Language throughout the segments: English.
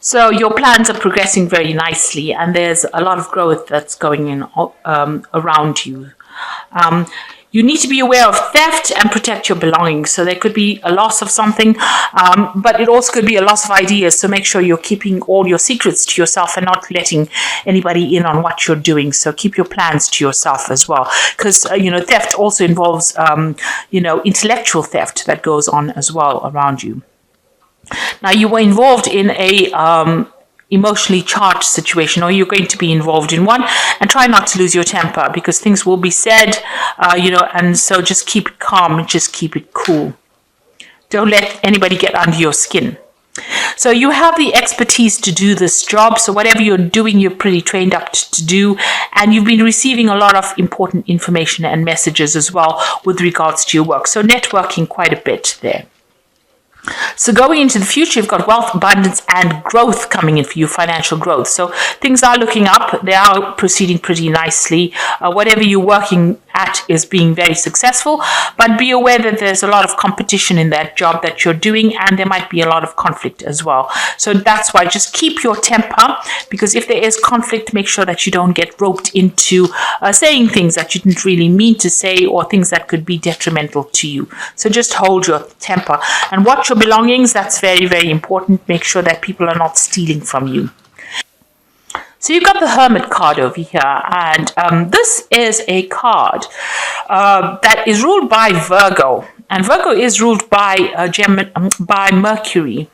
So your plans are progressing very nicely, and there's a lot of growth that's going in around you. Um, you need to be aware of theft and protect your belongings. So there could be a loss of something, but it also could be a loss of ideas. So make sure you're keeping all your secrets to yourself and not letting anybody in on what you're doing. So keep your plans to yourself as well, because theft also involves intellectual theft that goes on as well around you. Now, you were involved in a emotionally charged situation, or you're going to be involved in one, and try not to lose your temper, because things will be said, and so just keep it calm and just keep it cool. Don't let anybody get under your skin. So you have the expertise to do this job. So whatever you're doing, you're pretty trained up to do. And you've been receiving a lot of important information and messages as well with regards to your work. So networking quite a bit there. So going into the future, you've got wealth, abundance, and growth coming in for you, financial growth. So things are looking up. They are proceeding pretty nicely. Whatever you're working at is being very successful, but be aware that there's a lot of competition in that job that you're doing, and there might be a lot of conflict as well. So that's why just keep your temper, because if there is conflict, make sure that you don't get roped into saying things that you didn't really mean to say, or things that could be detrimental to you. So just hold your temper and watch your belongings. That's very, very important. Make sure that people are not stealing from you. So you've got the Hermit card over here, and this is a card that is ruled by Virgo, and Virgo is ruled by by Mercury.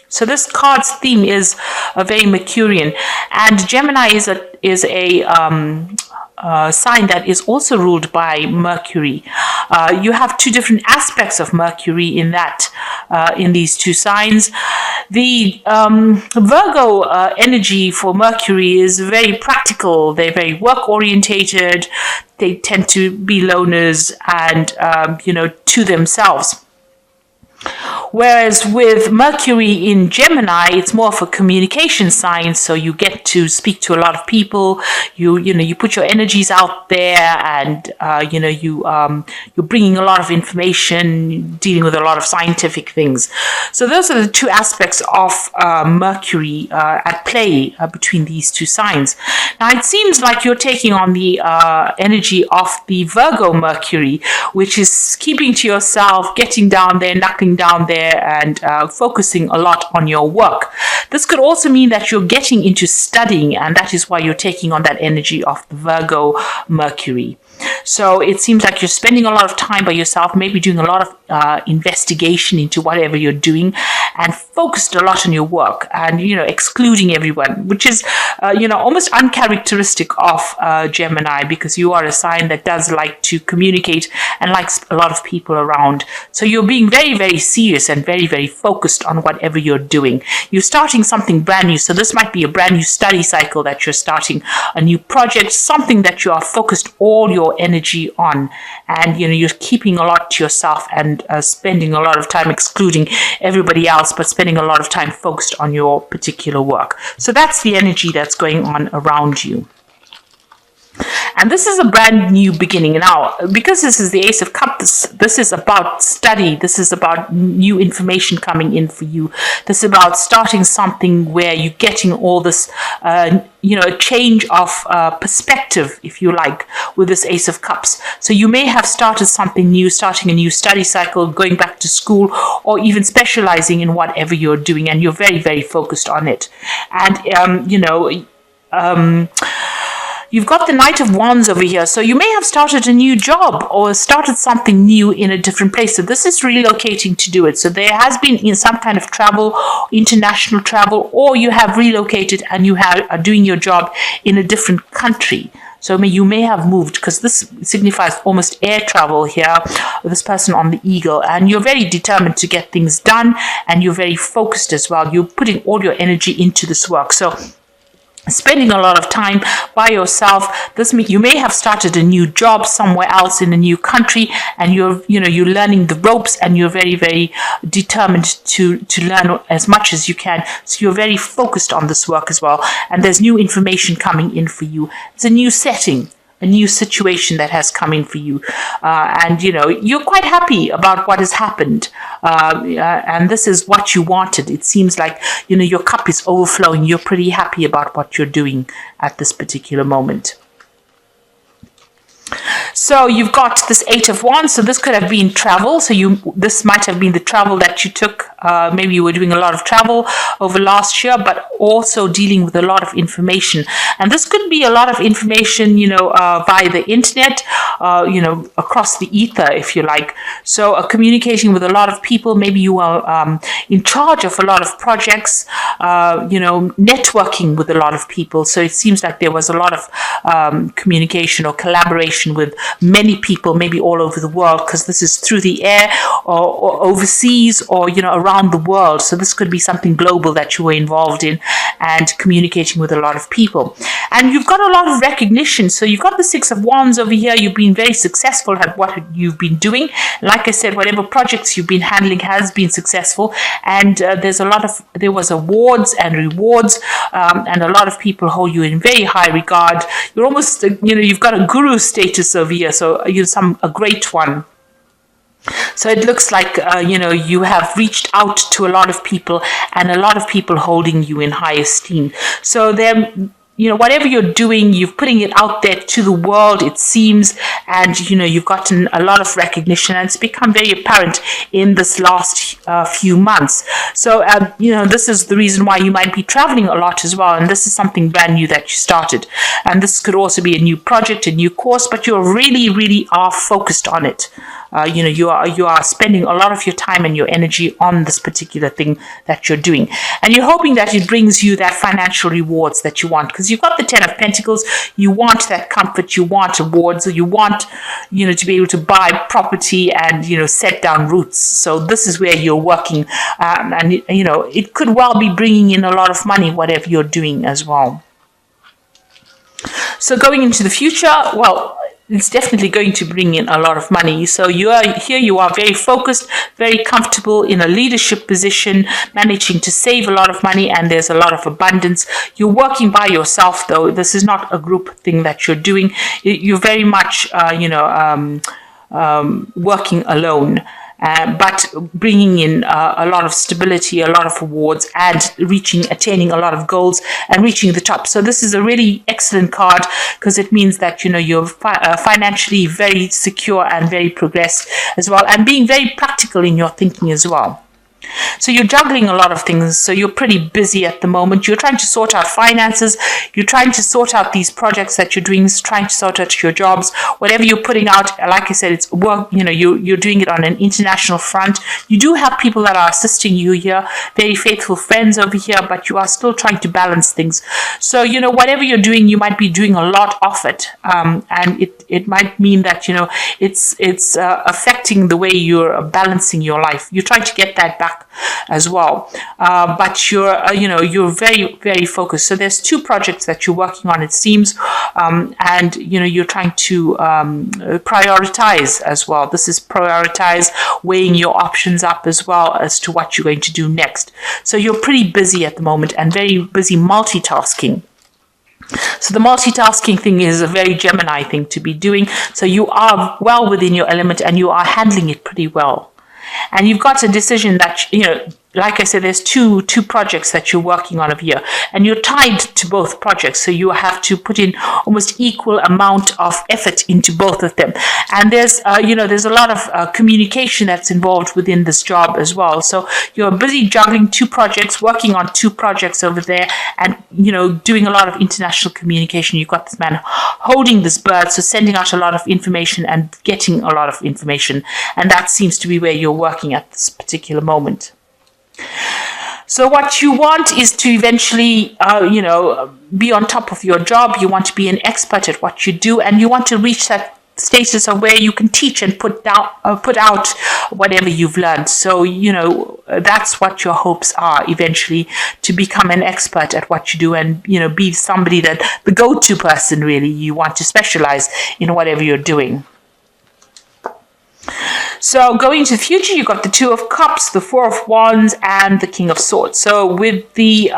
So this card's theme is very Mercurian, and Gemini is a sign that is also ruled by Mercury. You have two different aspects of Mercury in these two signs. The Virgo energy for Mercury is very practical. They're very work orientated. They tend to be loners and to themselves. Whereas with Mercury in Gemini, it's more of a communication sign, so you get to speak to a lot of people. You put your energies out there, and you're bringing a lot of information, dealing with a lot of scientific things. So those are the two aspects of Mercury at play between these two signs. Now it seems like you're taking on the energy of the Virgo Mercury, which is keeping to yourself, getting down there, knuckling down there, and focusing a lot on your work. This could also mean that you're getting into studying, and that is why you're taking on that energy of the Virgo Mercury. So it seems like you're spending a lot of time by yourself, maybe doing a lot of investigation into whatever you're doing, and focused a lot on your work, and excluding everyone, which is almost uncharacteristic of Gemini, because you are a sign that does like to communicate and likes a lot of people around. So you're being very, very serious and very, very focused on whatever you're doing. You're starting something brand new. So this might be a brand new study cycle that you're starting, a new project, something that you are focused all your energy on, and you're keeping a lot to yourself, and spending a lot of time excluding everybody else, but spending a lot of time focused on your particular work. So that's the energy that's going on around you. And this is a brand new beginning. Now, because this is the Ace of Cups, this is about study. This is about new information coming in for you. This is about starting something where you're getting all this, a change of perspective, if you like, with this Ace of Cups. So you may have started something new, starting a new study cycle, going back to school, or even specializing in whatever you're doing, and you're very, very focused on it. And, you've got the Knight of Wands over here. So you may have started a new job or started something new in a different place. So this is relocating to do it. So there has been some kind of travel, international travel, or you have relocated and you are doing your job in a different country. So you may have moved, because this signifies almost air travel here with this person on the eagle. And you're very determined to get things done, and you're very focused as well. You're putting all your energy into this work. So spending a lot of time by yourself. This means you may have started a new job somewhere else in a new country, and you're learning the ropes, and you're very, very determined to learn as much as you can. So you're very focused on this work as well, and there's new information coming in for you. It's a new setting, a new situation that has come in for you. And, you're quite happy about what has happened. And this is what you wanted. It seems like, your cup is overflowing. You're pretty happy about what you're doing at this particular moment. So you've got this Eight of Wands. So this could have been travel. So this might have been the travel that you took. Maybe you were doing a lot of travel over last year, but also dealing with a lot of information. And this could be a lot of information, via the internet, across the ether, if you like. So communicating with a lot of people. Maybe you are in charge of a lot of projects, networking with a lot of people. So it seems like there was a lot of communication or collaboration with many people, maybe all over the world, because this is through the air or overseas or, around the world. So this could be something global that you were involved in and communicating with a lot of people. And you've got a lot of recognition. So you've got the Six of Wands over here. You've been very successful at what you've been doing. Like I said, whatever projects you've been handling has been successful. And there was awards and rewards, and a lot of people hold you in very high regard. You're almost, you've got a guru status over here, so a great one. So it looks like you have reached out to a lot of people, and a lot of people holding you in high esteem. So whatever you're doing, you're putting it out there to the world, it seems, and you've gotten a lot of recognition, and it's become very apparent in this last few months. So this is the reason why you might be traveling a lot as well, and this is something brand new that you started. And this could also be a new project, a new course, but you really, really are focused on it. You are spending a lot of your time and your energy on this particular thing that you're doing, and you're hoping that it brings you that financial rewards that you want, because you've got the Ten of Pentacles. You want that comfort, you want awards, you want to be able to buy property and set down roots. So this is where you're working, and it could well be bringing in a lot of money, whatever you're doing as well. So going into the future, well, it's definitely going to bring in a lot of money. So you are very focused, very comfortable in a leadership position, managing to save a lot of money, and there's a lot of abundance. You're working by yourself, though. This is not a group thing that you're doing. You're very much, working alone. But bringing in a lot of stability, a lot of awards, and attaining a lot of goals and reaching the top. So this is a really excellent card, because it means that you're financially very secure and very progressed as well, and being very practical in your thinking as well. So you're juggling a lot of things. So you're pretty busy at the moment. You're trying to sort out finances. You're trying to sort out these projects that you're doing, trying to sort out your jobs, whatever you're putting out. Like I said, it's work, you're doing it on an international front. You do have people that are assisting you here, very faithful friends over here, but you are still trying to balance things. So, whatever you're doing, you might be doing a lot of it. And it might mean that, it's affecting the way you're balancing your life. You're trying to get that back as well, but you're very, very focused. So there's two projects that you're working on, it seems, and you're trying to prioritize as well. This is prioritize, weighing your options up as well as to what you're going to do next. So you're pretty busy at the moment and very busy multitasking. So the multitasking thing is a very Gemini thing to be doing. So you are well within your element, and you are handling it pretty well. And you've got a decision that, like I said, there's two projects that you're working on over here, and you're tied to both projects. So you have to put in almost equal amount of effort into both of them. And there's a lot of communication that's involved within this job as well. So you're busy juggling two projects, working on two projects over there, and, doing a lot of international communication. You've got this man holding this bird, so sending out a lot of information and getting a lot of information. And that seems to be where you're working at this particular moment. So what you want is to eventually, be on top of your job. You want to be an expert at what you do, and you want to reach that status of where you can teach and put out whatever you've learned. So, that's what your hopes are eventually, to become an expert at what you do and, be somebody the go-to person, really. You want to specialize in whatever you're doing. So going into the future, you've got the Two of Cups, the Four of Wands, and the King of Swords. So with the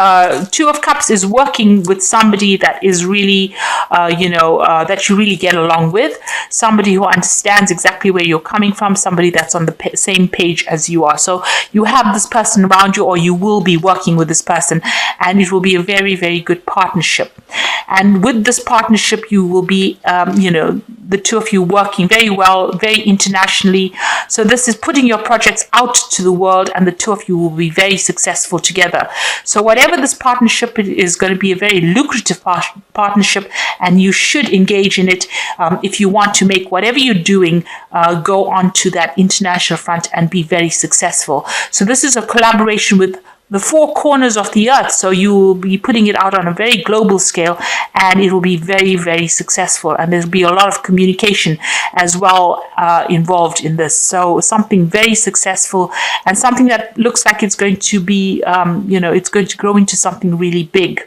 Two of Cups is working with somebody that is really, that you really get along with, somebody who understands exactly where you're coming from, somebody that's on the same page as you are. So you have this person around you, or you will be working with this person, and it will be a very, very good partnership. And with this partnership, you will be, the two of you working very well, very internationally. So this is putting your projects out to the world, and the two of you will be very successful together. So whatever this partnership is going to be a very lucrative partnership, and you should engage in it if you want to make whatever you're doing go on to that international front and be very successful. So this is a collaboration with the four corners of the earth. So you will be putting it out on a very global scale, and it will be very, very successful. And there'll be a lot of communication as well involved in this. So something very successful, and something that looks like it's going to be, it's going to grow into something really big.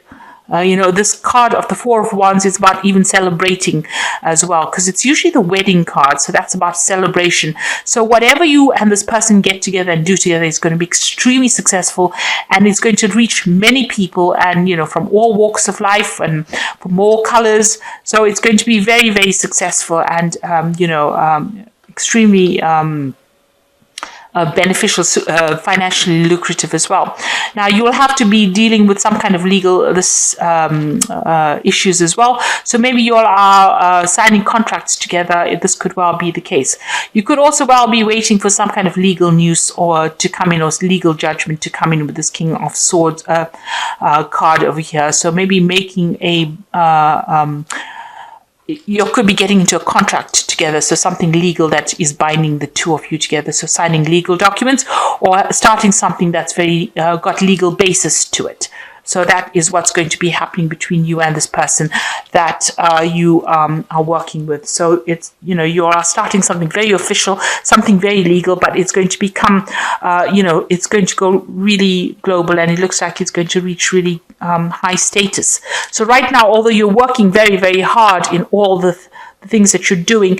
This card of the Four of Wands is about even celebrating as well, because it's usually the wedding card. So that's about celebration. So whatever you and this person get together and do together is going to be extremely successful, and it's going to reach many people, and, from all walks of life and from all colors. So it's going to be very, very successful, and, extremely beneficial, financially lucrative as well. Now, you will have to be dealing with some kind of legal issues as well. So maybe you all are signing contracts together. This could well be the case. You could also well be waiting for some kind of legal news or to come in, or legal judgment to come in with this King of Swords card over here. So maybe making you could be getting into a contract together, so something legal that is binding the two of you together. So signing legal documents, or starting something that's very got legal basis to it. So that is what's going to be happening between you and this person that you are working with. So it's, you are starting something very official, something very legal, but it's going to become, it's going to go really global, and it looks like it's going to reach really high status. So right now, although you're working very, very hard in all the things that you're doing,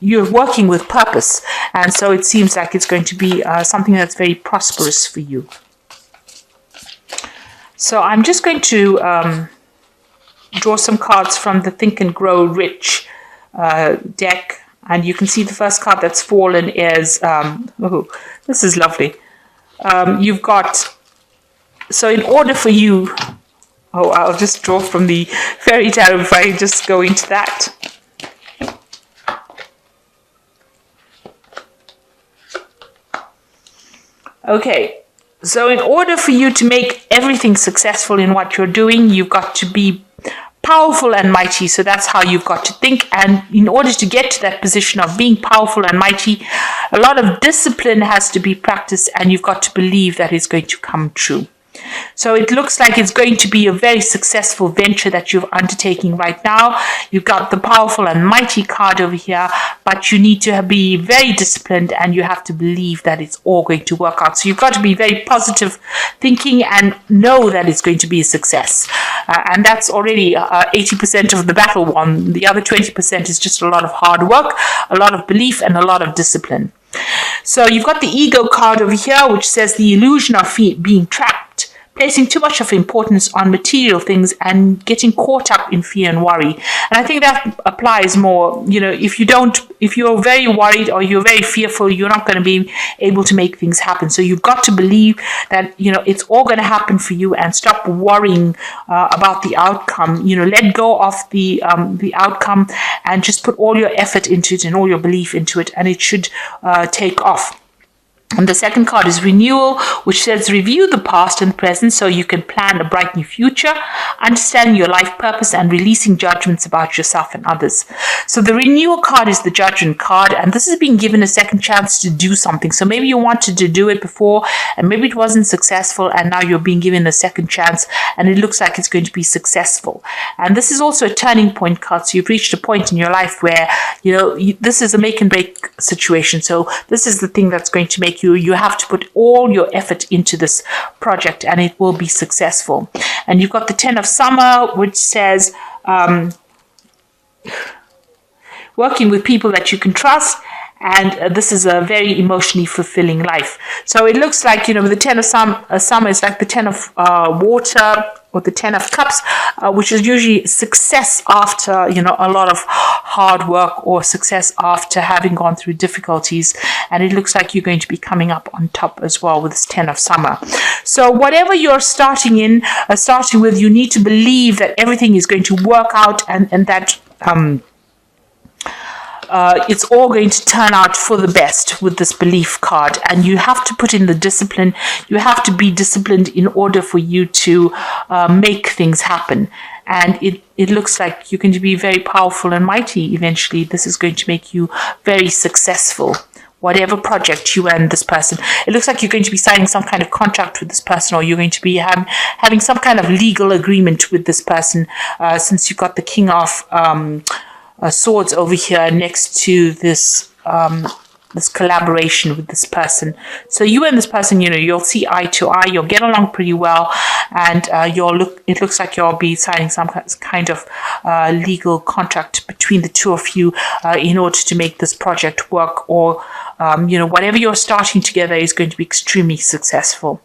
you're working with purpose. And so it seems like it's going to be something that's very prosperous for you. So I'm just going to draw some cards from the Think and Grow Rich deck. And you can see the first card that's fallen is, this is lovely. You've got, so in order for you, I'll just draw from the fairy tale if I just go into that. Okay. So in order for you to make everything successful in what you're doing, you've got to be powerful and mighty. So that's how you've got to think. And in order to get to that position of being powerful and mighty, a lot of discipline has to be practiced, and you've got to believe that it's going to come true. So it looks like it's going to be a very successful venture that you're undertaking right now. You've got the powerful and mighty card over here, but you need to be very disciplined, and you have to believe that it's all going to work out. So you've got to be very positive thinking and know that it's going to be a success. And that's already 80% of the battle won. The other 20% is just a lot of hard work, a lot of belief, and a lot of discipline. So you've got the ego card over here, which says the illusion of being trapped, placing too much of importance on material things and getting caught up in fear and worry. And I think that applies more, if you're very worried or you're very fearful, you're not going to be able to make things happen. So you've got to believe that, it's all going to happen for you, and stop worrying about the outcome. Let go of the outcome, and just put all your effort into it and all your belief into it, and it should take off. And the second card is renewal, which says review the past and present so you can plan a bright new future, understanding your life purpose, and releasing judgments about yourself and others. So the renewal card is the judgment card, and this is being given a second chance to do something. So maybe you wanted to do it before, and maybe it wasn't successful, and now you're being given a second chance, and it looks like it's going to be successful. And this is also a turning point card. So you've reached a point in your life where, this is a make and break situation. So this is the thing that's going to make you have to put all your effort into this project, and it will be successful. And you've got the 10 of Summer, which says working with people that you can trust, and this is a very emotionally fulfilling life. So it looks like, with the Ten of Summer, it's like the Ten of Water, or the Ten of Cups, which is usually success after, a lot of hard work, or success after having gone through difficulties. And it looks like you're going to be coming up on top as well with this Ten of Summer. So whatever you're starting with, you need to believe that everything is going to work out, and that it's all going to turn out for the best with this belief card. And you have to put in the discipline. You have to be disciplined in order for you to make things happen. And it looks like you're going to be very powerful and mighty eventually. This is going to make you very successful. Whatever project you and this person, it looks like you're going to be signing some kind of contract with this person, or you're going to be having some kind of legal agreement with this person, since you've got the King of Swords over here next to this this collaboration with this person. So you and this person, you'll see eye to eye, you'll get along pretty well, and it looks like you'll be signing some kind of legal contract between the two of you in order to make this project work, or whatever you're starting together is going to be extremely successful.